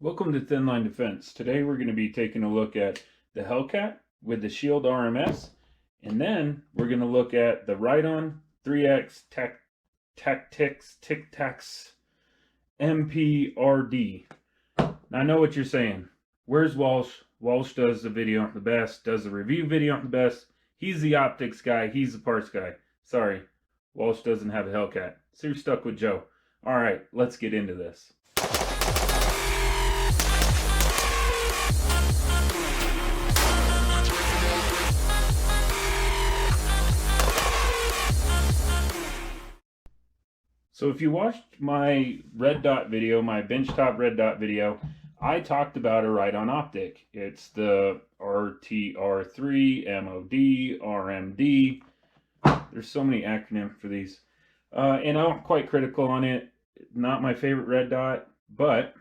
Welcome to Thin Line Defense. Today we're going to be taking a look at the Hellcat with the Shield RMS, and then we're going to look at the Riton X3 Tactix MPRD. Now I know what you're saying. Where's Walsh? Walsh does the video the best, does the review video the best. He's the optics guy, he's the parts guy. Sorry, Walsh doesn't have a Hellcat. So you're stuck with Joe. Alright, let's get into this. So if you watched my red dot video, my benchtop red dot video, I talked about a Riton optic. It's the RT-R3, MOD, RMD. There's so many acronyms for these. And I'm quite critical on it. Not my favorite red dot, but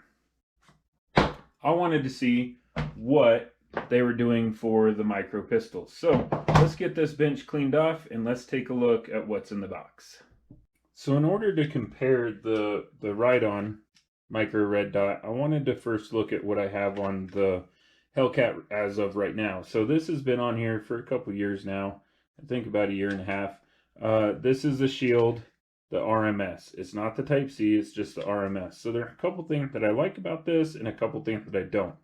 I wanted to see what they were doing for the micro pistols. So let's get this bench cleaned off and let's take a look at what's in the box. So in order to compare the Riton micro red dot, I wanted to first look at what I have on the Hellcat as of right now. So this has been on here for a couple years now. I think about a year and a half. This is the Shield, the RMS. It's not the Type C, it's just the RMS. So there are a couple things that I like about this and a couple things that I don't.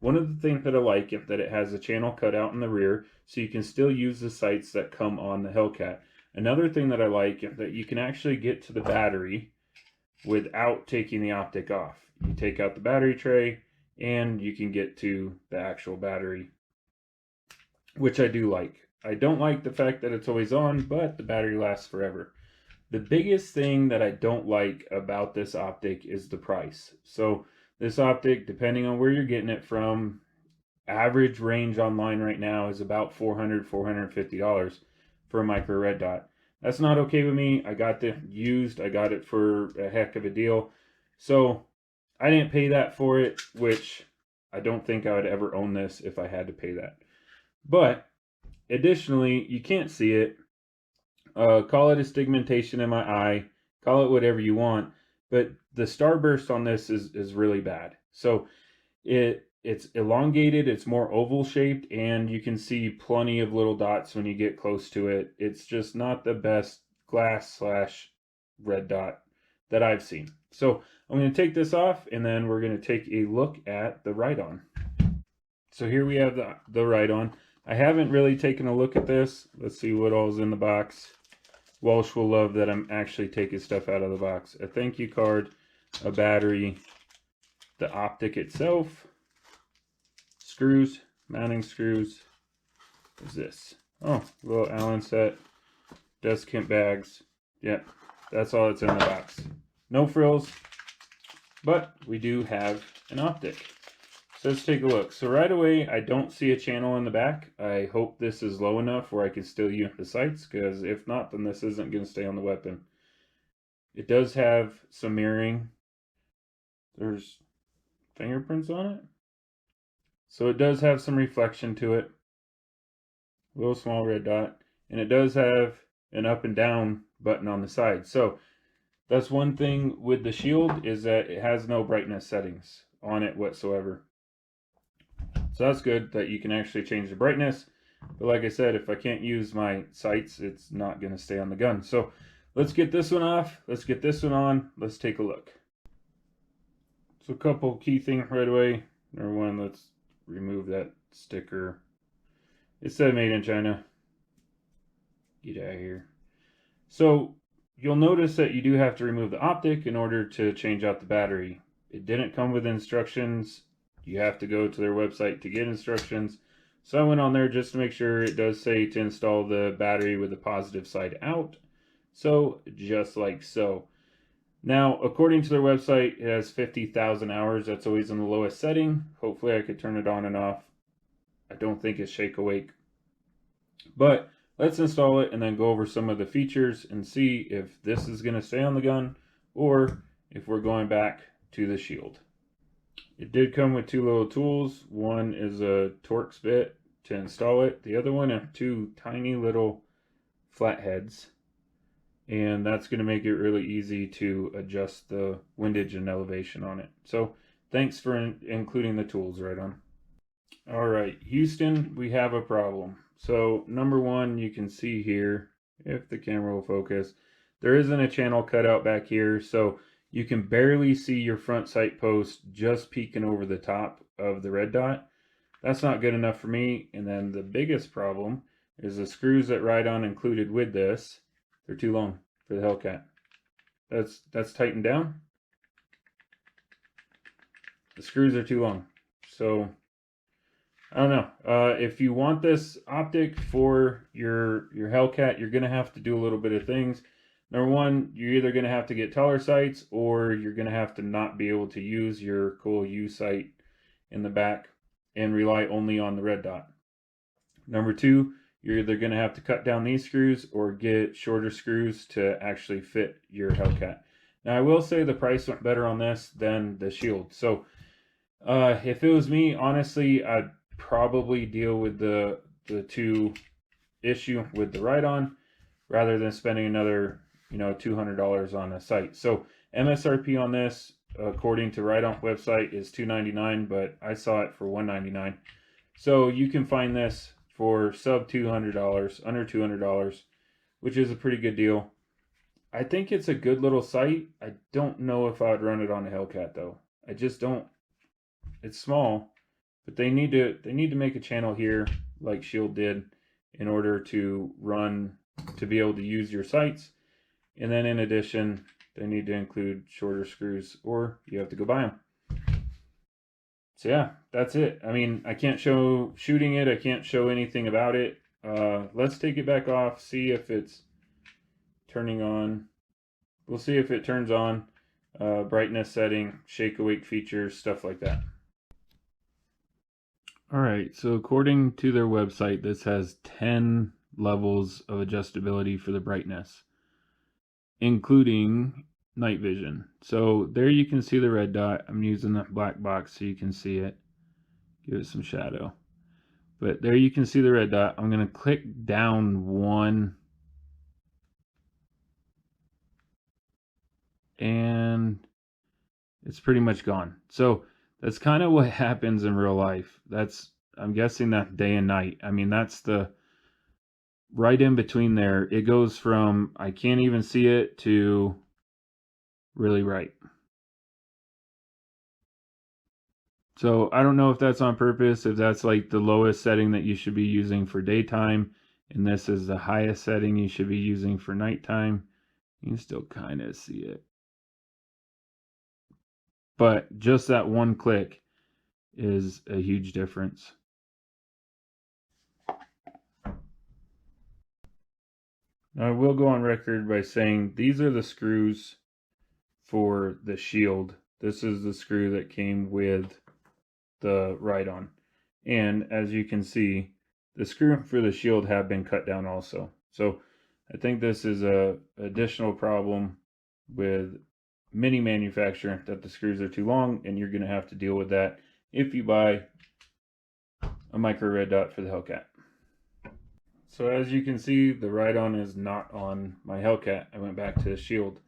One of the things that I like is that it has a channel cut out in the rear, so you can still use the sights that come on the Hellcat. Another thing that I like is that you can actually get to the battery without taking the optic off. You take out the battery tray and you can get to the actual battery, which I do like. I don't like the fact that it's always on, but the battery lasts forever. The biggest thing that I don't like about this optic is the price. So this optic, depending on where you're getting it from, average range online right now is about $400, $450 for a micro red dot. That's not okay with me. I got it used. I got it for a heck of a deal. So I didn't pay that for it, which I don't think I would ever own this if I had to pay that. But additionally, you can't see it. Call it astigmatation in my eye. Call it whatever you want. But the starburst on this is really bad. So it's elongated, it's more oval shaped, and you can see plenty of little dots when you get close to it. It's just not the best glass / red dot that I've seen. So I'm going to take this off and then we're going to take a look at the Riton. So here we have the Riton. I haven't really taken a look at this. Let's see what all's in the box. Walsh will love that I'm actually taking stuff out of the box. A thank you card, a battery, the optic itself, screws, mounting screws. What is this? Oh, little Allen set, desk kit bags. Yep, that's all that's in the box. No frills, but we do have an optic. So let's take a look. So right away, I don't see a channel in the back. I hope this is low enough where I can still use the sights, because if not, then this isn't going to stay on the weapon. It does have some mirroring. There's fingerprints on it. So it does have some reflection to it. A little small red dot. And it does have an up and down button on the side. So that's one thing with the Shield, is that it has no brightness settings on it whatsoever. So that's good that you can actually change the brightness. But like I said, if I can't use my sights, it's not going to stay on the gun. So let's get this one off. Let's get this one on. Let's take a look. So a couple key things right away. Number one, let's remove that sticker. It said made in China. Get out of here. So you'll notice that you do have to remove the optic in order to change out the battery. It didn't come with instructions. You have to go to their website to get instructions. So I went on there just to make sure. It does say to install the battery with the positive side out. So just like so. Now, according to their website, it has 50,000 hours. That's always in the lowest setting. Hopefully I could turn it on and off. I don't think it's shake awake. But let's install it and then go over some of the features and see if this is going to stay on the gun or if we're going back to the Shield. It did come with two little tools. One is a Torx bit to install it. The other one are two tiny little flatheads. And that's going to make it really easy to adjust the windage and elevation on it. So Thanks for including the tools, Riton. All right, Houston, we have a problem. So number one, you can see here, if the camera will focus, there isn't a channel cut out back here, so you can barely see your front sight post just peeking over the top of the red dot. That's not good enough for me. And then the biggest problem is the screws that Riton included with this, they're too long for the Hellcat. That's tightened down. The screws are too long. So I don't know. If you want this optic for your Hellcat, you're going to have to do a little bit of things. Number one, you're either going to have to get taller sights, or you're going to have to not be able to use your cool U sight in the back and rely only on the red dot. Number two, you're either going to have to cut down these screws or get shorter screws to actually fit your Hellcat. Now, I will say the price went better on this than the Shield. So if it was me, honestly, I'd probably deal with the two issue with the Riton rather than spending another $200 on a sight. So MSRP on this, according to Riton website, is $299, but I saw it for $199. So you can find this for sub $200, under $200, which is a pretty good deal. I think it's a good little sight. I don't know if I would run it on a Hellcat though. I just don't. It's small, but they need to make a channel here like Shield did in order to be able to use your sights. And then in addition, they need to include shorter screws, or you have to go buy them. So yeah, that's it. I mean, I can't show shooting it. I can't show anything about it. Let's take it back off, see if it's turning on. We'll see if it turns on. Brightness setting, shake awake features, stuff like that. All right, so according to their website, this has 10 levels of adjustability for the brightness, including night vision. So there you can see the red dot. I'm using the black box so you can see it. Give it some shadow. But there you can see the red dot. I'm going to click down one. And it's pretty much gone. So that's kind of what happens in real life. I'm guessing that day and night. I mean, that's the right in between there. It goes from I can't even see it to really bright. So I don't know if that's on purpose, if that's like the lowest setting that you should be using for daytime, and this is the highest setting you should be using for nighttime. You can still kind of see it. But just that one click is a huge difference. Now I will go on record by saying these are the screws for the Shield. This is the screw that came with the Riton. And as you can see, the screw for the Shield have been cut down also. So I think this is a additional problem with many manufacturer, that the screws are too long, and you're going to have to deal with that if you buy a micro red dot for the Hellcat. So as you can see, the Riton is not on my Hellcat. I went back to the Shield.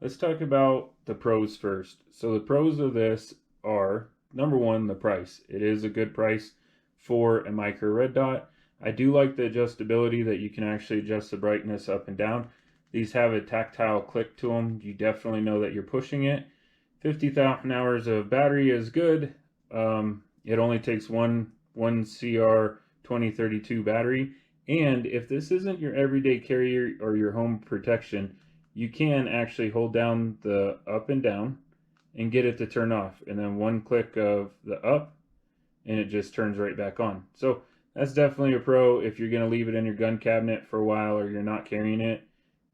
Let's talk about the pros first. So the pros of this are, number one, the price. It is a good price for a micro red dot. I do like the adjustability that you can actually adjust the brightness up and down. These have a tactile click to them. You definitely know that you're pushing it. 50,000 hours of battery is good. It only takes one CR 2032 battery. And if this isn't your everyday carrier or your home protection, you can actually hold down the up and down and get it to turn off. And then one click of the up and it just turns right back on. So that's definitely a pro. If you're going to leave it in your gun cabinet for a while or you're not carrying it,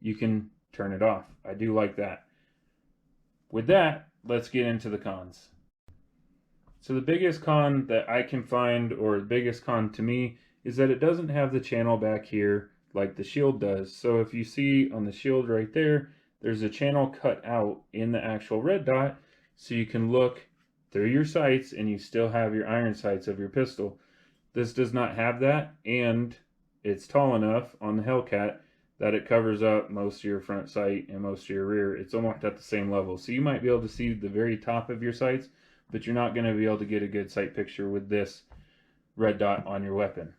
you can turn it off. I do like that. With that, let's get into the cons. So the biggest con that I can find, or the biggest con to me, is that it doesn't have the channel back here like the Shield does. So if you see on the Shield right there, there's a channel cut out in the actual red dot, so you can look through your sights and you still have your iron sights of your pistol. This does not have that, and it's tall enough on the Hellcat that it covers up most of your front sight and most of your rear. It's almost at the same level. So you might be able to see the very top of your sights, but you're not going to be able to get a good sight picture with this red dot on your weapon.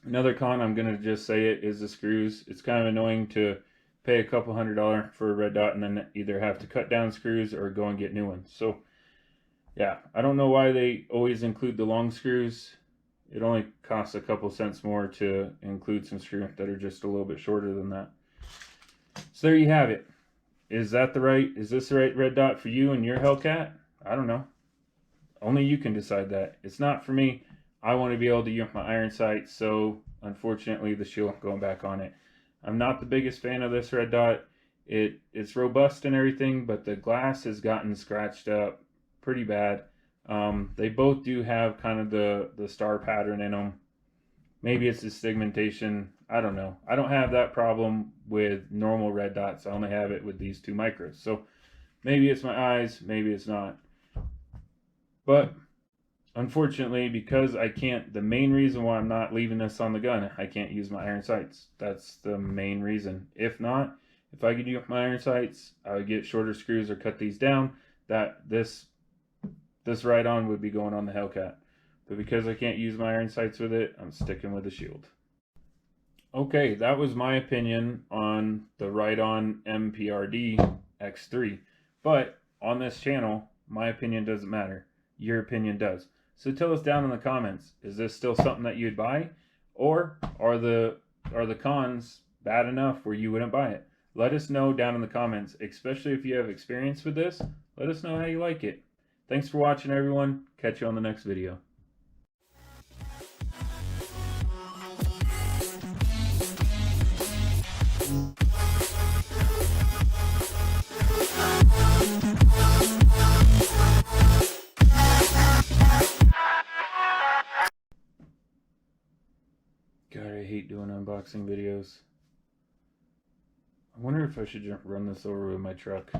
Another con, I'm going to just say it, is the screws. It's kind of annoying to pay a couple $100 for a red dot and then either have to cut down screws or go and get new ones. So yeah, I don't know why they always include the long screws. It only costs a couple cents more to include some screws that are just a little bit shorter than that. So there you have it. Is this the right red dot for you and your Hellcat? I don't know. Only you can decide that. It's not for me. I want to be able to use my iron sights, so unfortunately the shield going back on it. I'm not the biggest fan of this red dot. It's robust and everything, but the glass has gotten scratched up pretty bad. They both do have kind of the star pattern in them. Maybe it's the segmentation. I don't know. I don't have that problem with normal red dots. I only have it with these 2 micros. So maybe it's my eyes, maybe it's not. But unfortunately, because I can't, the main reason why I'm not leaving this on the gun, I can't use my iron sights. That's the main reason. If not, if I could use my iron sights, I would get shorter screws or cut these down. This ride-on would be going on the Hellcat. But because I can't use my iron sights with it, I'm sticking with the Shield. Okay, that was my opinion on the Riton MPRD X3. But on this channel, my opinion doesn't matter. Your opinion does. So tell us down in the comments, is this still something that you'd buy? Or are the cons bad enough where you wouldn't buy it? Let us know down in the comments, especially if you have experience with this. Let us know how you like it. Thanks for watching, everyone. Catch you on the next video. God, I hate doing unboxing videos. I wonder if I should run this over with my truck.